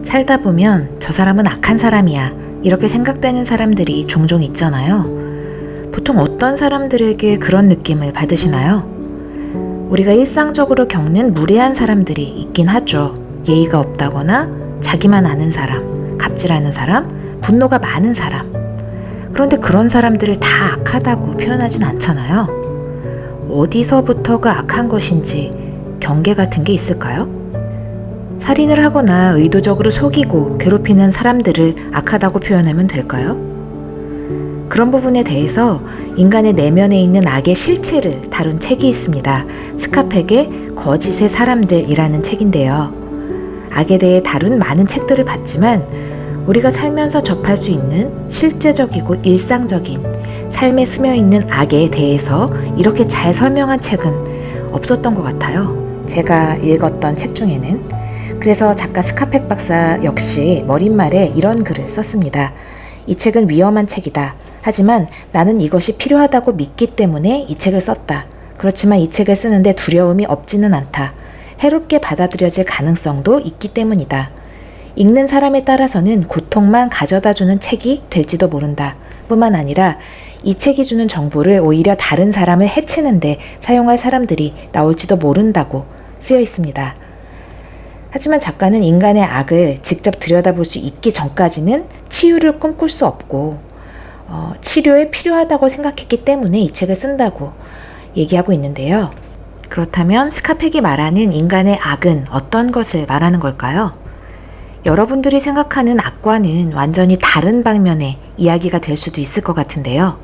살다 보면 저 사람은 악한 사람이야 이렇게 생각되는 사람들이 종종 있잖아요. 보통 어떤 사람들에게 그런 느낌을 받으시나요? 우리가 일상적으로 겪는 무례한 사람들이 있긴 하죠. 예의가 없다거나 자기만 아는 사람, 갑질하는 사람, 분노가 많은 사람. 그런데 그런 사람들을 다 악하다고 표현하진 않잖아요. 어디서부터가 악한 것인지 경계 같은 게 있을까요? 살인을 하거나 의도적으로 속이고 괴롭히는 사람들을 악하다고 표현하면 될까요? 그런 부분에 대해서 인간의 내면에 있는 악의 실체를 다룬 책이 있습니다. 스카펙의 거짓의 사람들이라는 책인데요. 악에 대해 다룬 많은 책들을 봤지만 우리가 살면서 접할 수 있는 실제적이고 일상적인 삶에 스며있는 악에 대해서 이렇게 잘 설명한 책은 없었던 것 같아요. 제가 읽었던 책 중에는. 그래서 작가 스카펙 박사 역시 머릿말에 이런 글을 썼습니다. 이 책은 위험한 책이다. 하지만 나는 이것이 필요하다고 믿기 때문에 이 책을 썼다. 그렇지만 이 책을 쓰는데 두려움이 없지는 않다. 해롭게 받아들여질 가능성도 있기 때문이다. 읽는 사람에 따라서는 고통만 가져다주는 책이 될지도 모른다. 뿐만 아니라 이 책이 주는 정보를 오히려 다른 사람을 해치는데 사용할 사람들이 나올지도 모른다고 쓰여 있습니다. 하지만 작가는 인간의 악을 직접 들여다볼 수 있기 전까지는 치유를 꿈꿀 수 없고 치료에 필요하다고 생각했기 때문에 이 책을 쓴다고 얘기하고 있는데요. 그렇다면 스카펙이 말하는 인간의 악은 어떤 것을 말하는 걸까요? 여러분들이 생각하는 악과는 완전히 다른 방면의 이야기가 될 수도 있을 것 같은데요.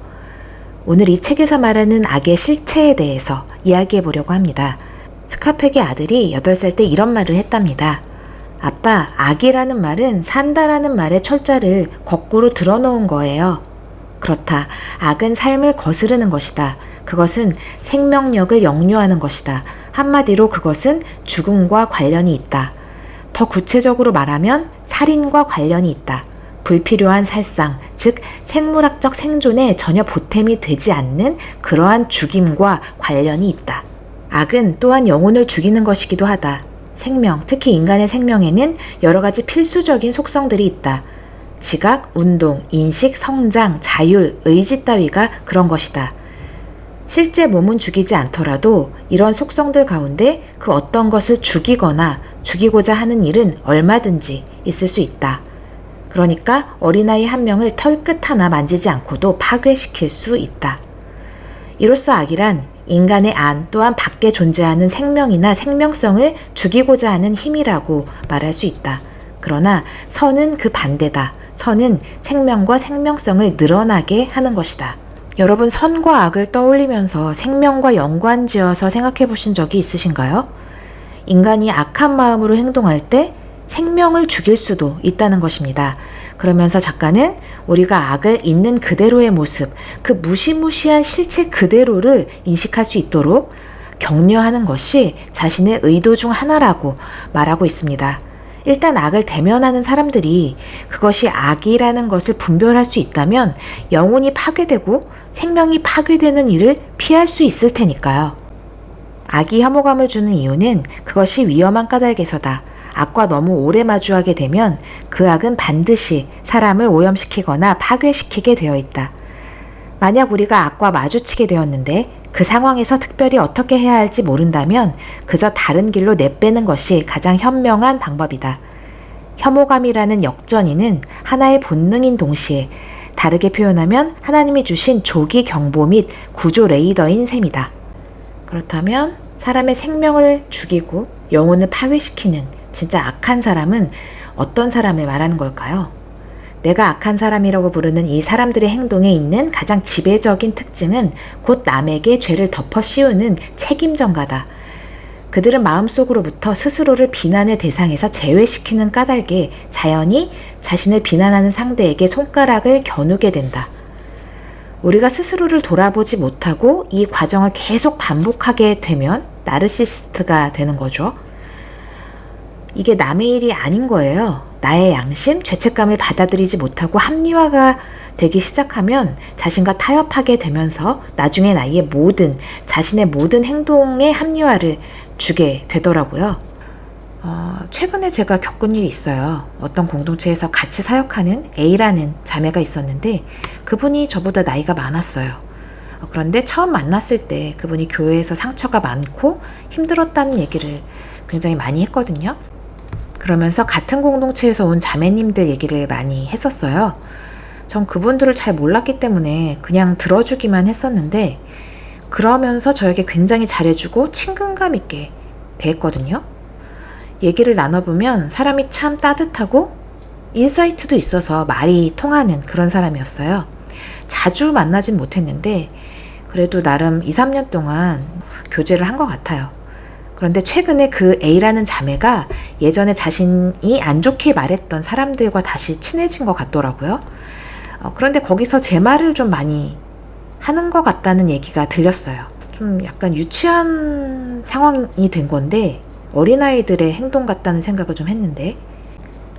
오늘 이 책에서 말하는 악의 실체에 대해서 이야기해 보려고 합니다. 스카펙의 아들이 8살 때 이런 말을 했답니다. 아빠, 악이라는 말은 산다라는 말의 철자를 거꾸로 들어놓은 거예요. 그렇다. 악은 삶을 거스르는 것이다. 그것은 생명력을 역류하는 것이다. 한마디로 그것은 죽음과 관련이 있다. 더 구체적으로 말하면 살인과 관련이 있다. 불필요한 살상, 즉 생물학적 생존에 전혀 보탬이 되지 않는 그러한 죽임과 관련이 있다. 악은 또한 영혼을 죽이는 것이기도 하다. 생명, 특히 인간의 생명에는 여러 가지 필수적인 속성들이 있다. 지각, 운동, 인식, 성장, 자율, 의지 따위가 그런 것이다. 실제 몸은 죽이지 않더라도 이런 속성들 가운데 그 어떤 것을 죽이거나 죽이고자 하는 일은 얼마든지 있을 수 있다. 그러니까 어린아이 한 명을 털끝 하나 만지지 않고도 파괴시킬 수 있다. 이로써 악이란 인간의 안 또한 밖에 존재하는 생명이나 생명성을 죽이고자 하는 힘이라고 말할 수 있다. 그러나 선은 그 반대다. 선은 생명과 생명성을 늘어나게 하는 것이다. 여러분 선과 악을 떠올리면서 생명과 연관지어서 생각해 보신 적이 있으신가요? 인간이 악한 마음으로 행동할 때 생명을 죽일 수도 있다는 것입니다. 그러면서 작가는 우리가 악을 있는 그대로의 모습, 그 무시무시한 실체 그대로를 인식할 수 있도록 격려하는 것이 자신의 의도 중 하나라고 말하고 있습니다. 일단 악을 대면하는 사람들이 그것이 악이라는 것을 분별할 수 있다면 영혼이 파괴되고 생명이 파괴되는 일을 피할 수 있을 테니까요. 악이 혐오감을 주는 이유는 그것이 위험한 까닭에서다. 악과 너무 오래 마주하게 되면 그 악은 반드시 사람을 오염시키거나 파괴시키게 되어 있다. 만약 우리가 악과 마주치게 되었는데 그 상황에서 특별히 어떻게 해야 할지 모른다면 그저 다른 길로 내빼는 것이 가장 현명한 방법이다. 혐오감이라는 역전이는 하나의 본능인 동시에 다르게 표현하면 하나님이 주신 조기 경보 및 구조 레이더인 셈이다. 그렇다면 사람의 생명을 죽이고 영혼을 파괴시키는 진짜 악한 사람은 어떤 사람을 말하는 걸까요? 내가 악한 사람이라고 부르는 이 사람들의 행동에 있는 가장 지배적인 특징은 곧 남에게 죄를 덮어 씌우는 책임전가다. 그들은 마음속으로부터 스스로를 비난의 대상에서 제외시키는 까닭에 자연히 자신을 비난하는 상대에게 손가락을 겨누게 된다. 우리가 스스로를 돌아보지 못하고 이 과정을 계속 반복하게 되면 나르시시스트가 되는 거죠. 이게 남의 일이 아닌 거예요. 나의 양심, 죄책감을 받아들이지 못하고 합리화가 되기 시작하면 자신과 타협하게 되면서 나중에 자신의 모든 행동에 합리화를 주게 되더라고요. 최근에 제가 겪은 일이 있어요. 어떤 공동체에서 같이 사역하는 A라는 자매가 있었는데 그분이 저보다 나이가 많았어요. 그런데 처음 만났을 때 그분이 교회에서 상처가 많고 힘들었다는 얘기를 굉장히 많이 했거든요. 그러면서 같은 공동체에서 온 자매님들 얘기를 많이 했었어요. 전 그분들을 잘 몰랐기 때문에 그냥 들어주기만 했었는데 그러면서 저에게 굉장히 잘해주고 친근감 있게 대했거든요. 얘기를 나눠보면 사람이 참 따뜻하고 인사이트도 있어서 말이 통하는 그런 사람이었어요. 자주 만나진 못했는데 그래도 나름 2, 3년 동안 교제를 한 것 같아요. 그런데 최근에 그 A라는 자매가 예전에 자신이 안 좋게 말했던 사람들과 다시 친해진 것 같더라고요. 그런데 거기서 제 말을 좀 많이 하는 것 같다는 얘기가 들렸어요. 좀 약간 유치한 상황이 된 건데 어린아이들의 행동 같다는 생각을 좀 했는데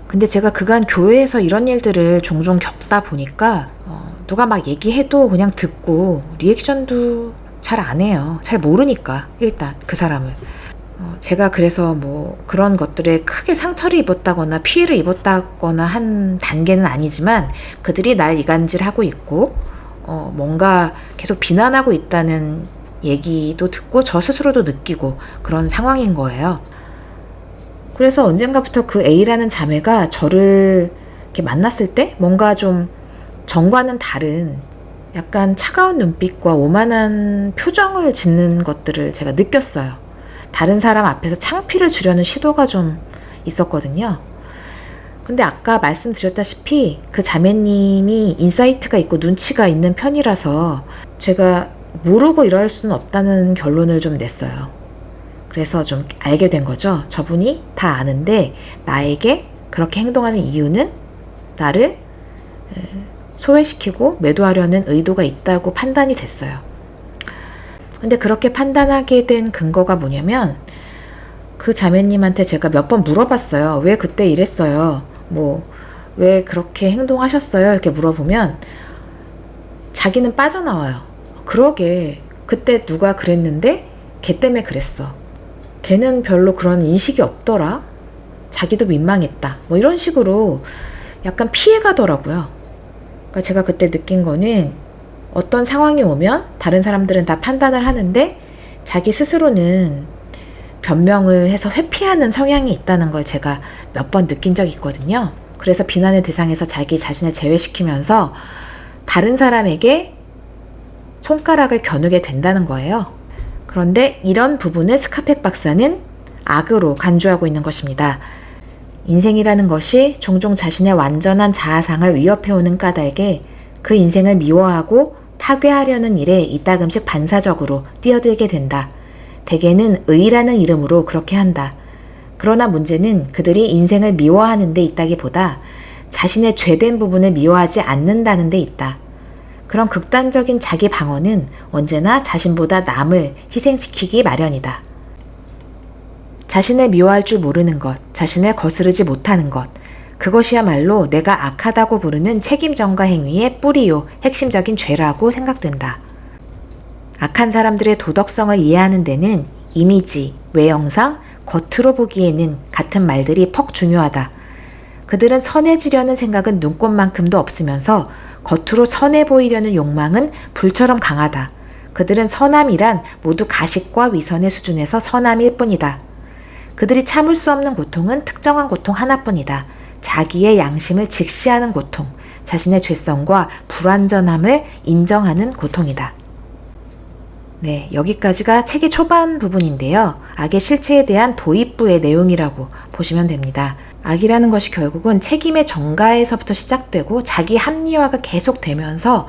근데 제가 그간 교회에서 이런 일들을 종종 겪다 보니까 누가 막 얘기해도 그냥 듣고 리액션도 잘 안 해요. 잘 모르니까 일단 그 사람을 제가 그래서 뭐 그런 것들에 크게 상처를 입었다거나 피해를 입었다거나 한 단계는 아니지만 그들이 날 이간질하고 있고 뭔가 계속 비난하고 있다는 얘기도 듣고 저 스스로도 느끼고 그런 상황인 거예요. 그래서 언젠가부터 그 A라는 자매가 저를 이렇게 만났을 때 뭔가 좀 전과는 다른 약간 차가운 눈빛과 오만한 표정을 짓는 것들을 제가 느꼈어요. 다른 사람 앞에서 창피를 주려는 시도가 좀 있었거든요. 근데 아까 말씀드렸다시피 그 자매님이 인사이트가 있고 눈치가 있는 편이라서 제가 모르고 이럴 수는 없다는 결론을 좀 냈어요. 그래서 좀 알게 된 거죠. 저분이 다 아는데 나에게 그렇게 행동하는 이유는 나를 소외시키고 매도하려는 의도가 있다고 판단이 됐어요. 근데 그렇게 판단하게 된 근거가 뭐냐면 그 자매님한테 제가 몇 번 물어봤어요. 왜 그때 이랬어요? 왜 그렇게 행동하셨어요? 이렇게 물어보면 자기는 빠져나와요. 그러게 그때 누가 그랬는데 걔 때문에 그랬어. 걔는 별로 그런 인식이 없더라. 자기도 민망했다. 이런 식으로 약간 피해가더라고요. 그러니까 제가 그때 느낀 거는 어떤 상황이 오면 다른 사람들은 다 판단을 하는데 자기 스스로는 변명을 해서 회피하는 성향이 있다는 걸 제가 몇 번 느낀 적이 있거든요. 그래서 비난의 대상에서 자기 자신을 제외시키면서 다른 사람에게 손가락을 겨누게 된다는 거예요. 그런데 이런 부분을 스카펙 박사는 악으로 간주하고 있는 것입니다. 인생이라는 것이 종종 자신의 완전한 자아상을 위협해오는 까닭에 그 인생을 미워하고 타괴하려는 일에 이따금씩 반사적으로 뛰어들게 된다. 대개는 의라는 이름으로 그렇게 한다. 그러나 문제는 그들이 인생을 미워하는 데 있다기보다 자신의 죄된 부분을 미워하지 않는다는 데 있다. 그런 극단적인 자기 방어는 언제나 자신보다 남을 희생시키기 마련이다. 자신을 미워할 줄 모르는 것, 자신을 거스르지 못하는 것, 그것이야말로 내가 악하다고 부르는 책임전가 행위의 뿌리요 핵심적인 죄라고 생각된다. 악한 사람들의 도덕성을 이해하는 데는 이미지, 외형상, 겉으로 보기에는 같은 말들이 퍽 중요하다. 그들은 선해지려는 생각은 눈꽃만큼도 없으면서 겉으로 선해 보이려는 욕망은 불처럼 강하다. 그들은 선함이란 모두 가식과 위선의 수준에서 선함일 뿐이다. 그들이 참을 수 없는 고통은 특정한 고통 하나뿐이다. 자기의 양심을 직시하는 고통, 자신의 죄성과 불완전함을 인정하는 고통이다. 네, 여기까지가 책의 초반 부분인데요. 악의 실체에 대한 도입부의 내용이라고 보시면 됩니다. 악이라는 것이 결국은 책임의 전가에서부터 시작되고 자기 합리화가 계속되면서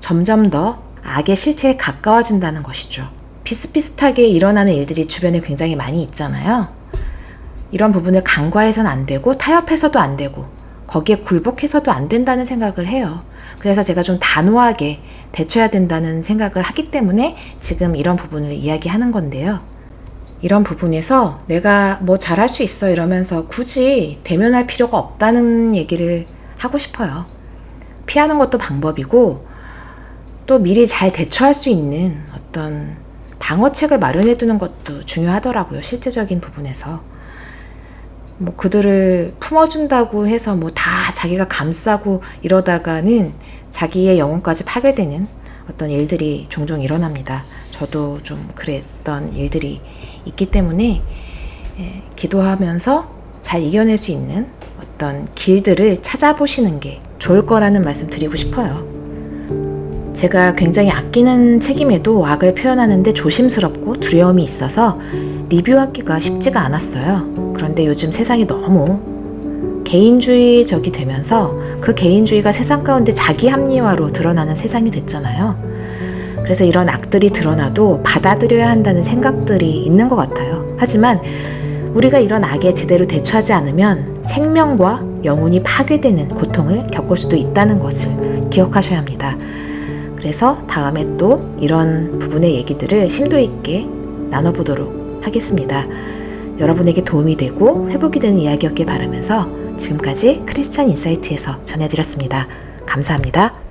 점점 더 악의 실체에 가까워진다는 것이죠. 비슷비슷하게 일어나는 일들이 주변에 굉장히 많이 있잖아요. 이런 부분을 간과해서는 안 되고 타협해서도 안 되고 거기에 굴복해서도 안 된다는 생각을 해요. 그래서 제가 좀 단호하게 대처해야 된다는 생각을 하기 때문에 지금 이런 부분을 이야기하는 건데요. 이런 부분에서 내가 잘할 수 있어 이러면서 굳이 대면할 필요가 없다는 얘기를 하고 싶어요. 피하는 것도 방법이고 또 미리 잘 대처할 수 있는 어떤 방어책을 마련해 두는 것도 중요하더라고요. 실제적인 부분에서. 뭐 그들을 품어준다고 해서 뭐 다 자기가 감싸고 이러다가는 자기의 영혼까지 파괴되는 어떤 일들이 종종 일어납니다. 저도 좀 그랬던 일들이 있기 때문에 기도하면서 잘 이겨낼 수 있는 어떤 길들을 찾아보시는 게 좋을 거라는 말씀 드리고 싶어요. 제가 굉장히 아끼는 책임에도 악을 표현하는데 조심스럽고 두려움이 있어서 리뷰하기가 쉽지가 않았어요. 그런데 요즘 세상이 너무 개인주의적이 되면서 그 개인주의가 세상 가운데 자기 합리화로 드러나는 세상이 됐잖아요. 그래서 이런 악들이 드러나도 받아들여야 한다는 생각들이 있는 것 같아요. 하지만 우리가 이런 악에 제대로 대처하지 않으면 생명과 영혼이 파괴되는 고통을 겪을 수도 있다는 것을 기억하셔야 합니다. 그래서 다음에 또 이런 부분의 얘기들을 심도 있게 나눠보도록 하겠습니다. 여러분에게 도움이 되고 회복이 되는 이야기였길 바라면서 지금까지 크리스찬 인사이트에서 전해드렸습니다. 감사합니다.